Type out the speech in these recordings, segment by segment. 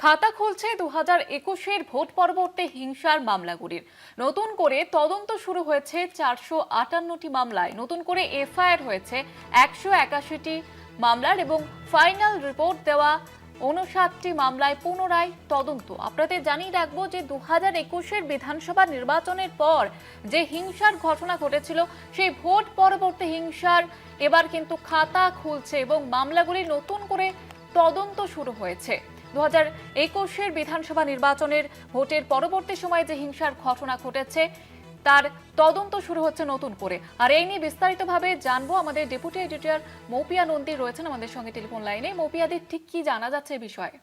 খাতা খুলছে 2021-এর ভোট পরবর্তী হিংসার মামলাগুলির। নতুন করে তদন্ত শুরু হয়েছে 458টি মামলায়। নতুন করে এফআইআর হয়েছে 181টি মামলার এবং ফাইনাল রিপোর্ট দেওয়া 59টি মামলায় পুনরায় তদন্ত। আপনাদের জানিয়ে রাখবো যে 2021-এর বিধানসভা নির্বাচনের পর যে হিংসার ঘটনা ঘটেছিল, সেই ভোট পরবর্তী হিংসার এবার কিন্তু খাতা খুলছে এবং মামলাগুলি নতুন করে তদন্ত শুরু হয়েছে। 2021-এর বিধানসভা নির্বাচনের ভোটের পরবর্তী সময়ে যে হিংসার ঘটনা ঘটেছে তার তদন্ত শুরু হচ্ছে নতুন করে। আর এই নিয়ে বিস্তারিতভাবে জানবো, আমাদের ডেপুটি এডিটর মৌপিয়া নন্দী রয়েছেন আমাদের সঙ্গে টেলিফোন লাইনে। মৌপিয়াদের ঠিক কি জানা যাচ্ছে এই বিষয়ে?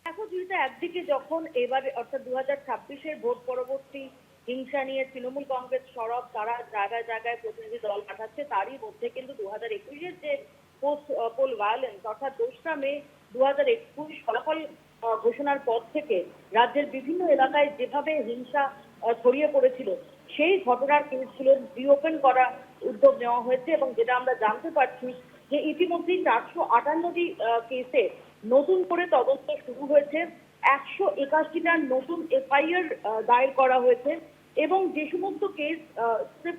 এখন যেটা একদিকে যখন এবারে অর্থাৎ 2026-এর ভোট পরবর্তী হিংসা নিয়ে তৃণমূল কংগ্রেস সরব, তারা জায়গায় জায়গায় প্রতিনিধি দল পাঠাচ্ছে, তারই মধ্যে কিন্তু 2021-এর যে পোস্ট পোল ভায়োলেন্স অর্থাৎ 2রা মে 2021 ফলাফল ঘোষণার পর থেকে রাজ্যের বিভিন্ন এলাকায় যেভাবে হিংসা ছড়িয়ে পড়েছিল, সেই ঘটনার কেসগুলো রিওপেন করার উদ্যোগ নেওয়া হয়েছে। এবং যেটা আমরা জানতে পারছি যে ইতিমধ্যেই 458টি কেসে নতুন করে তদন্ত শুরু হয়েছে, 181টা নতুন এফআইআর দায়ের করা হয়েছে এবং যে সমস্ত কেস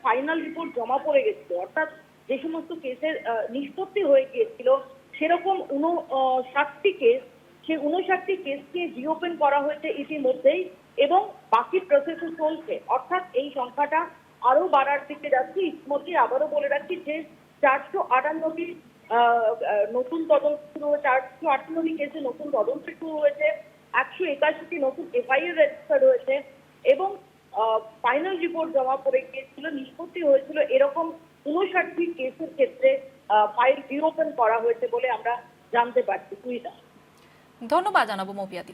ফাইনাল রিপোর্ট জমা পড়ে গেছিল, অর্থাৎ যে সমস্ত কেসের নিষ্পত্তি হয়ে গিয়েছিল, সেরকম 59টি কেস, সেই 59টি কেসকে রিওপেন করা হয়েছে ইতিমধ্যেই এবং বাকি প্রসেসও চলছে। অর্থাৎ এই সংখ্যাটা আরো বাড়ার দিকে যাচ্ছে। ইতিমধ্যে আবারও বলে রাখছি যে 458টি নতুন তদন্ত শুরু হয়েছে, 458টি কেসে নতুন তদন্ত শুরু হয়েছে, 181টি নতুন এফআইআর রেজিস্টার হয়েছে এবং ফাইনাল রিপোর্ট জমা পড়ে গিয়েছিল, নিষ্পত্তি হয়েছিল। এরকম 59টি কেসের ক্ষেত্রে ফাইল রিওপেন করা হয়েছে বলে আমরা জানতে পারছি। ধন্যবাদ জানাবো মৌপিয়াদি।